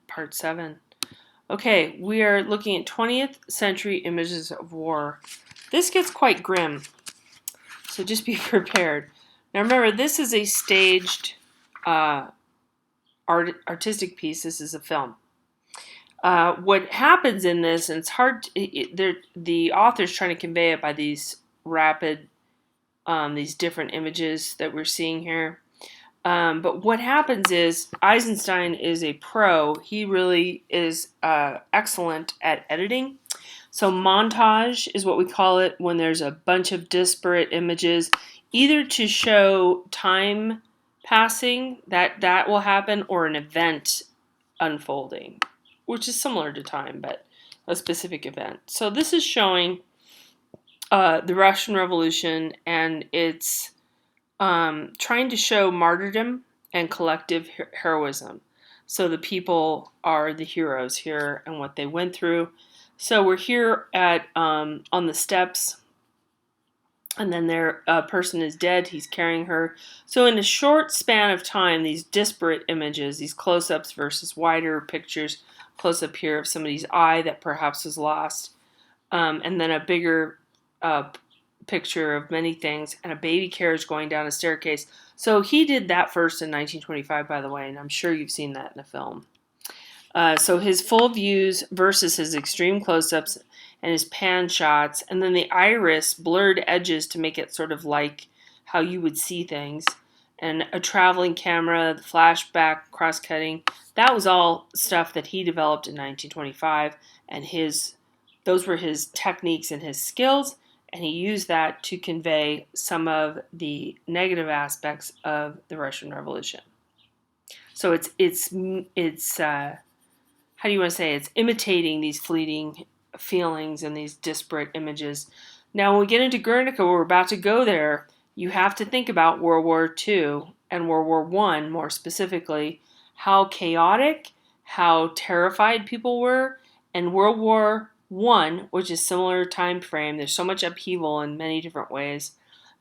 Part 7. Okay, we are looking at 20th century images of war. This gets quite grim, so just be prepared. Now remember, this is a staged artistic piece. This is a film. What happens in this, and it's hard, the author's trying to convey it by these rapid, these different images that we're seeing here. But what happens is Eisenstein is a pro. He really is excellent at editing. So montage is what we call it when there's a bunch of disparate images, either to show time passing, that will happen, or an event unfolding, which is similar to time, but a specific event. So this is showing the Russian Revolution, and it's trying to show martyrdom and collective heroism. So the people are the heroes here and what they went through. So we're here at on the steps, and then their person is dead. He's carrying her. So in a short span of time, these disparate images, these close-ups versus wider pictures, close-up here of somebody's eye that perhaps was lost, and then a bigger picture of many things, and a baby carriage going down a staircase. So he did that first in 1925, by the way, and I'm sure you've seen that in a film. So his full views versus his extreme close-ups and his pan shots, and then the iris blurred edges to make it sort of like how you would see things, and a traveling camera, the flashback, cross-cutting. That was all stuff that he developed in 1925, and those were his techniques and his skills, and he used that to convey some of the negative aspects of the Russian Revolution. So it's how do you want to say, it's imitating these fleeting feelings and these disparate images. Now, when we get into Guernica, we're about to go there, you have to think about World War II and World War I more specifically, how chaotic, how terrified people were, and World War I, which is similar time frame. There's so much upheaval in many different ways.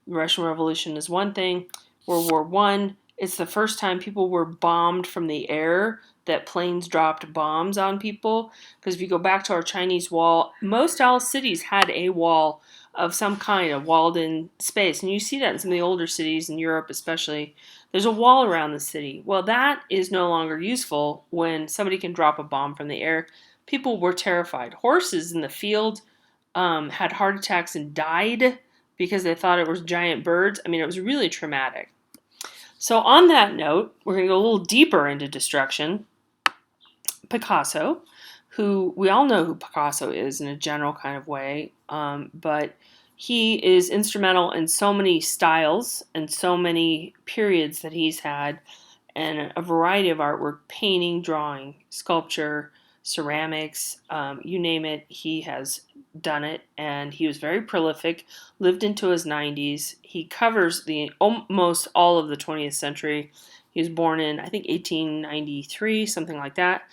The Russian Revolution is one thing. World War I, it's the first time people were bombed from the air, that planes dropped bombs on people. Because if you go back to our Chinese wall, most all cities had a wall of some kind, a walled-in space. And you see that in some of the older cities in Europe especially. There's a wall around the city. Well, that is no longer useful when somebody can drop a bomb from the air. People were terrified. Horses in the field had heart attacks and died because they thought it was giant birds. I mean, it was really traumatic. So on that note, we're going to go a little deeper into destruction. Picasso, who we all know who Picasso is in a general kind of way, but he is instrumental in so many styles and so many periods that he's had, and a variety of artwork, painting, drawing, sculpture, ceramics, you name it, he has done it, and he was very prolific, lived into his 90s. He covers almost all of the 20th century. He was born in, I think, 1893, something like that.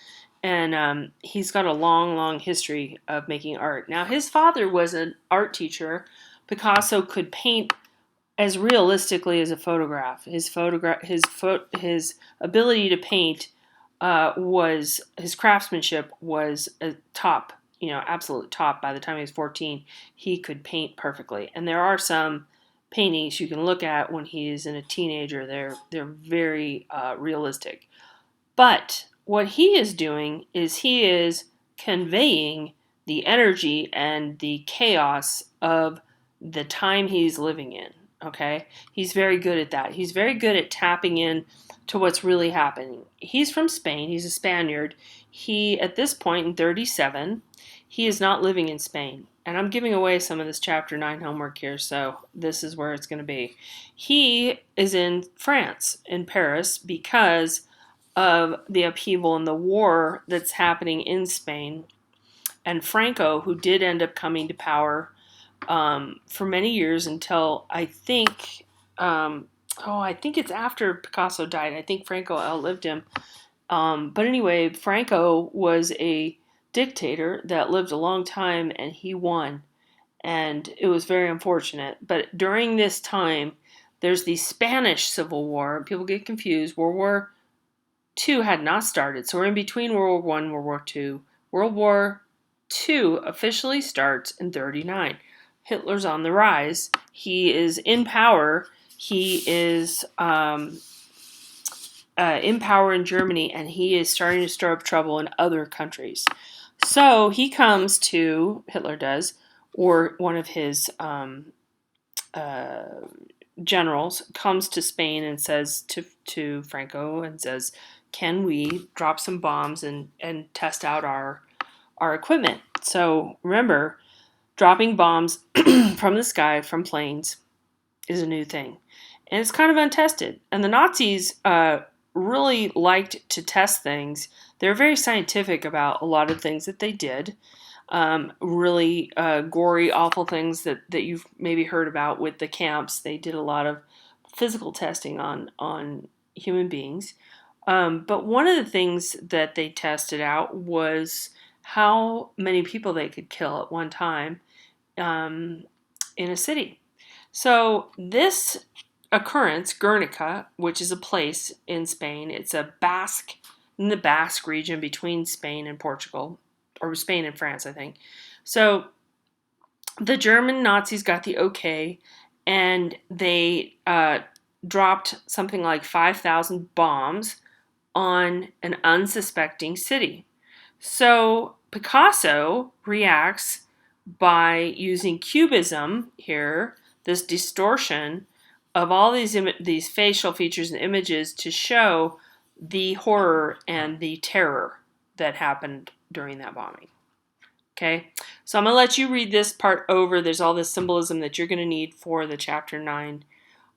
And he's got a long, long history of making art. Now, his father was an art teacher. Picasso could paint as realistically as a photograph. His ability to paint was, his craftsmanship was a top, absolute top. By the time he was 14, he could paint perfectly. And there are some paintings you can look at when he's in a teenager. They're very realistic. But what he is doing is he is conveying the energy and the chaos of the time he's living in. Okay? He's very good at that. He's very good at tapping in to what's really happening. He's from Spain. He's a Spaniard. He, at this point in 37, he is not living in Spain. And I'm giving away some of this chapter 9 homework here, so this is where it's going to be. He is in France, in Paris, because of the upheaval and the war that's happening in Spain. And Franco, who did end up coming to power for many years until I think it's after Picasso died. I think Franco outlived him. But anyway, Franco was a dictator that lived a long time, and he won. And it was very unfortunate. But during this time, there's the Spanish Civil War. People get confused. World War II had not started. So we're in between World War I and World War II. World War II officially starts in 1939. Hitler's on the rise. He is in power. He is in power in Germany, and he is starting to stir up trouble in other countries. So he comes to, Hitler does, or one of his generals comes to Spain and says to Franco and says, can we drop some bombs and test out our equipment? So remember, dropping bombs from the sky, from planes, is a new thing. And it's kind of untested. And the Nazis really liked to test things. They're very scientific about a lot of things that they did. Really gory, awful things that you've maybe heard about with the camps. They did a lot of physical testing on human beings. But one of the things that they tested out was how many people they could kill at one time in a city. So this occurrence, Guernica, which is a place in Spain, it's in the Basque region between Spain and Portugal, or Spain and France, I think. So the German Nazis got the okay, and they dropped something like 5,000 bombs on an unsuspecting city. So Picasso reacts by using cubism here, this distortion of all these facial features and images to show the horror and the terror that happened during that bombing. Okay, so I'm going to let you read this part over. There's all this symbolism that you're going to need for the Chapter 9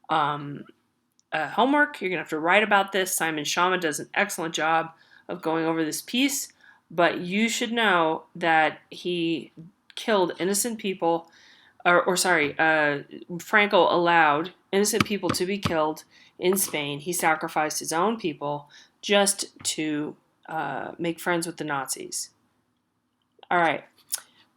homework. You're going to have to write about this. Simon Schama does an excellent job of going over this piece, but you should know that he killed innocent people, Franco allowed innocent people to be killed in Spain. He sacrificed his own people just to make friends with the Nazis. All right.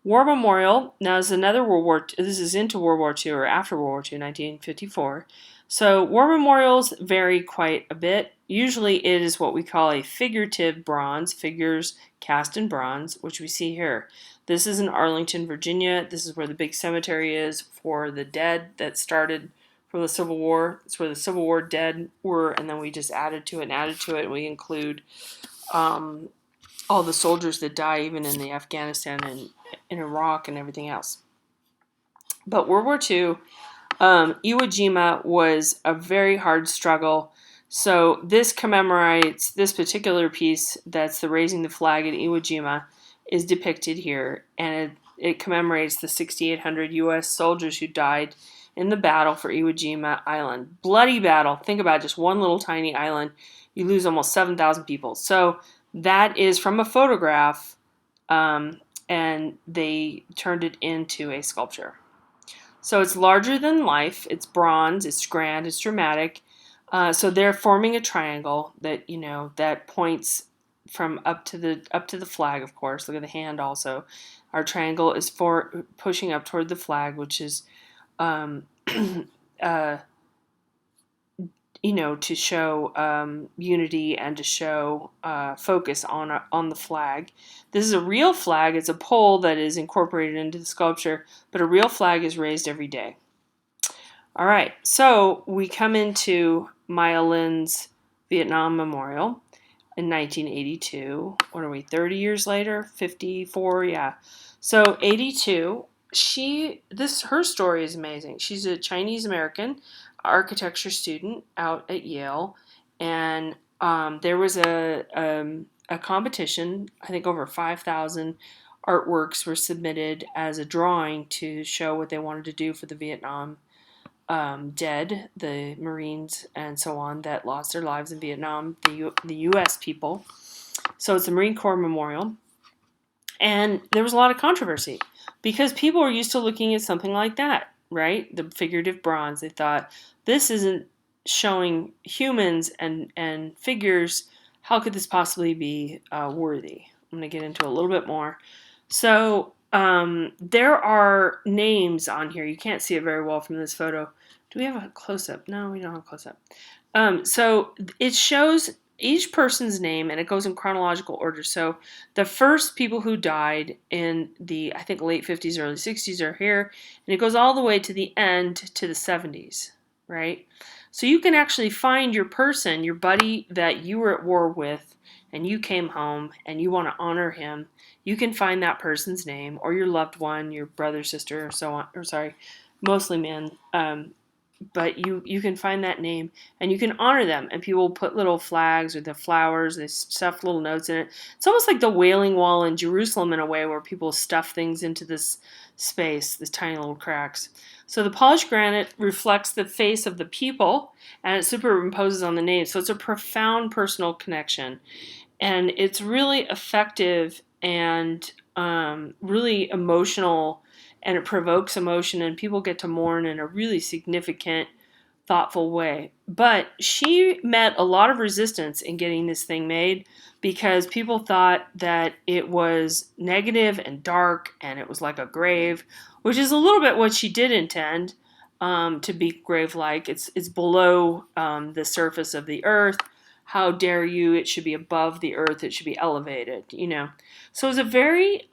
War Memorial. Now, this is another World War. This is into World War II or after World War II, 1954. So war memorials vary quite a bit. Usually, it is what we call a figurative bronze, figures cast in bronze, which we see here. This is in Arlington, Virginia. This is where the big cemetery is for the dead that started from the Civil War. It's where the Civil War dead were, and then we just added to it, and we include all the soldiers that die, even in the Afghanistan and in Iraq and everything else. But World War II, Iwo Jima was a very hard struggle. So this commemorates this particular piece, that's the raising the flag at Iwo Jima, is depicted here, and it commemorates the 6,800 U.S. soldiers who died in the battle for Iwo Jima Island. Bloody battle. Think about just one little tiny island. You lose almost 7,000 people. So that is from a photograph, and they turned it into a sculpture. So it's larger than life. It's bronze. It's grand. It's dramatic. So they're forming a triangle that that points from up to the flag. Of course, look at the hand. Also, our triangle is for pushing up toward the flag, which is, to show unity and to show focus on the flag. This is a real flag. It's a pole that is incorporated into the sculpture, but a real flag is raised every day. All right, so we come into Maya Lin's Vietnam Memorial in 1982. What are we, 30 years later? 54, yeah. So 82, her story is amazing. She's a Chinese American architecture student out at Yale, and there was a competition. I think over 5,000 artworks were submitted as a drawing to show what they wanted to do for the Vietnam dead, the Marines and so on that lost their lives in Vietnam, the U.S. people. So it's a Marine Corps memorial, and there was a lot of controversy because people were used to looking at something like that, right? The figurative bronze. They thought, this isn't showing humans and figures. How could this possibly be worthy? I'm going to get into a little bit more. So there are names on here. You can't see it very well from this photo. Do we have a close-up? No, we don't have a close-up. So it shows each person's name, and it goes in chronological order. So the first people who died in the, I think, late 50s, early 60s are here, and it goes all the way to the end to the 70s, right? So you can actually find your person, your buddy that you were at war with, and you came home and you want to honor him. You can find that person's name, or your loved one, your brother, sister, or so on, or sorry, mostly men. But you can find that name and you can honor them, and people put little flags or the flowers, they stuff little notes in it. It's almost like the Wailing Wall in Jerusalem in a way, where people stuff things into this space, these tiny little cracks. So the polished granite reflects the face of the people and it superimposes on the name, so it's a profound personal connection, and it's really effective and really emotional, and it provokes emotion, and people get to mourn in a really significant, thoughtful way. But she met a lot of resistance in getting this thing made, because people thought that it was negative and dark and it was like a grave, which is a little bit what she did intend, to be grave-like. It's below the surface of the earth. How dare you? It should be above the earth. It should be elevated, you know. So it was a very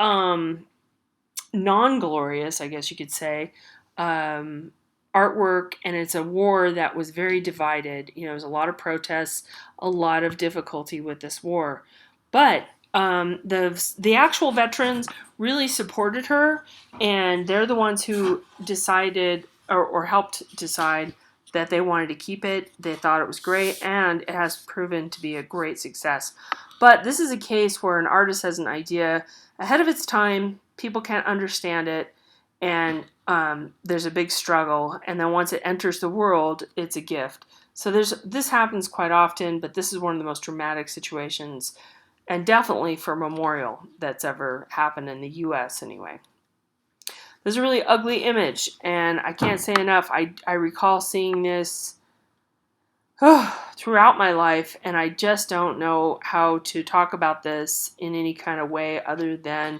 non-glorious, I guess you could say, artwork, and it's a war that was very divided. You know, there's a lot of protests, a lot of difficulty with this war, but the actual veterans really supported her, and they're the ones who decided or helped decide that they wanted to keep it. They thought it was great, and it has proven to be a great success. But this is a case where an artist has an idea ahead of its time, people can't understand it, and there's a big struggle, and then once it enters the world, it's a gift. So this happens quite often, but this is one of the most dramatic situations, and definitely for memorial, that's ever happened in the U.S. anyway. This is a really ugly image, and I can't say enough. I recall seeing this throughout my life, and I just don't know how to talk about this in any kind of way other than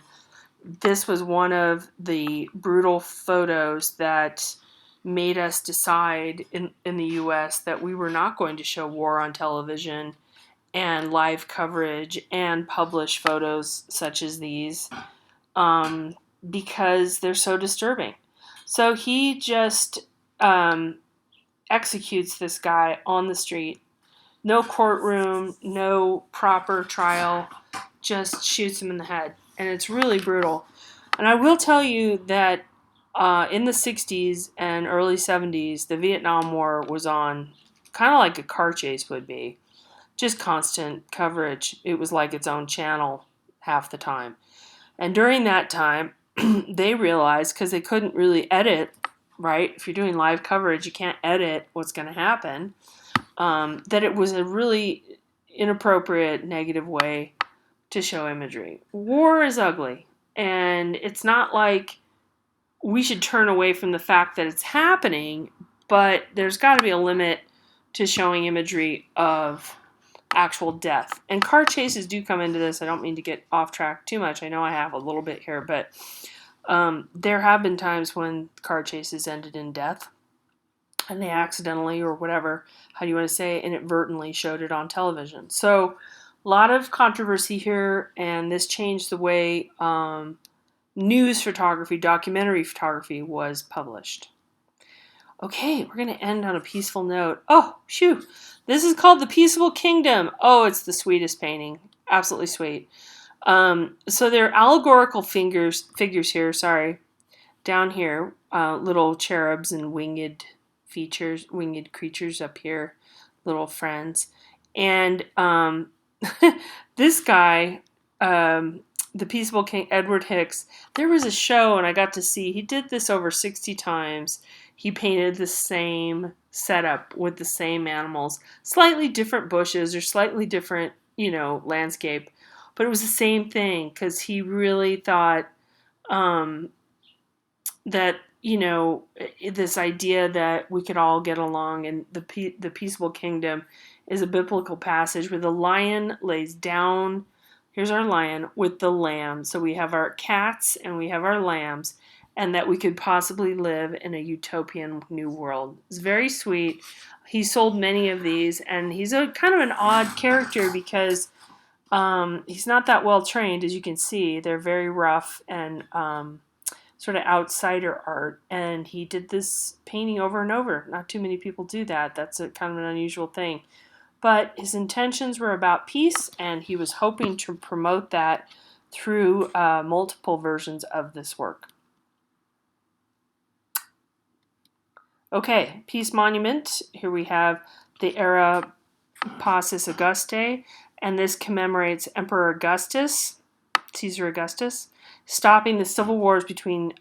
this was one of the brutal photos that made us decide in the U.S. that we were not going to show war on television and live coverage and publish photos such as these, because they're so disturbing. So he just executes this guy on the street. No courtroom, no proper trial, just shoots him in the head. And it's really brutal. And I will tell you that in the 60s and early 70s, the Vietnam War was on kind of like a car chase would be. Just constant coverage. It was like its own channel half the time. And during that time, they realized, because they couldn't really edit, right? If you're doing live coverage, you can't edit what's going to happen, that it was a really inappropriate, negative way to show imagery. War is ugly, and it's not like we should turn away from the fact that it's happening, but there's got to be a limit to showing imagery of actual death. And car chases do come into this. I don't mean to get off track too much. I know I have a little bit here, but there have been times when car chases ended in death, and they accidentally, or whatever, how do you want to say, inadvertently showed it on television. So a lot of controversy here, and this changed the way news photography, documentary photography was published. Okay, we're going to end on a peaceful note. Oh, shoo. This is called The Peaceable Kingdom. Oh, it's the sweetest painting. Absolutely sweet. So there are allegorical figures here, down here. Little cherubs and winged creatures up here. Little friends. And this guy, the Peaceable King, Edward Hicks, there was a show, and I got to see, he did this over 60 times. He painted the same setup with the same animals, slightly different bushes or slightly different, landscape, but it was the same thing, because he really thought that, this idea that we could all get along, and the Peaceable Kingdom is a biblical passage where the lion lays down. Here's our lion with the lamb. So we have our cats and we have our lambs, and that we could possibly live in a utopian new world. It's very sweet. He sold many of these, and he's a kind of an odd character because he's not that well trained, as you can see. They're very rough and sort of outsider art, and he did this painting over and over. Not too many people do that. That's a kind of an unusual thing. But his intentions were about peace, and he was hoping to promote that through multiple versions of this work. Okay, Peace Monument. Here we have the Era Passus Augustae, and this commemorates Emperor Augustus, Caesar Augustus, stopping the civil wars between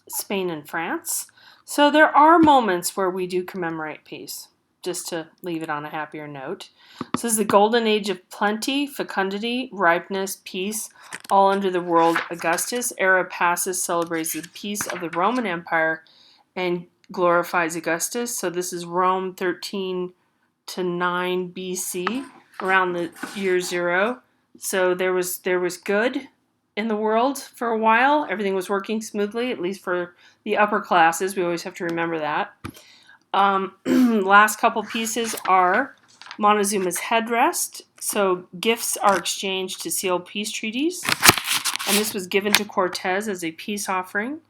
Spain and France. So there are moments where we do commemorate peace, just to leave it on a happier note. So this is the golden age of plenty, fecundity, ripeness, peace, all under the world Augustus. Era Passus celebrates the peace of the Roman Empire and glorifies Augustus. So this is Rome 13 to 9 BC, around the year 0. So there was good in the world for a while. Everything was working smoothly, at least for the upper classes. We always have to remember that. Last couple pieces are Montezuma's headrest. So gifts are exchanged to seal peace treaties. And this was given to Cortez as a peace offering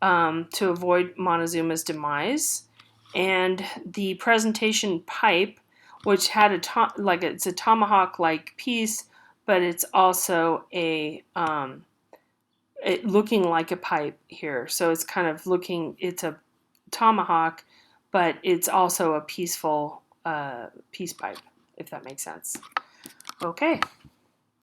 to avoid Montezuma's demise. And the presentation pipe, which had it's a tomahawk-like piece, but it's also looking like a pipe here. So it's kind of it's a tomahawk, but it's also a peaceful peace pipe, if that makes sense. Okay.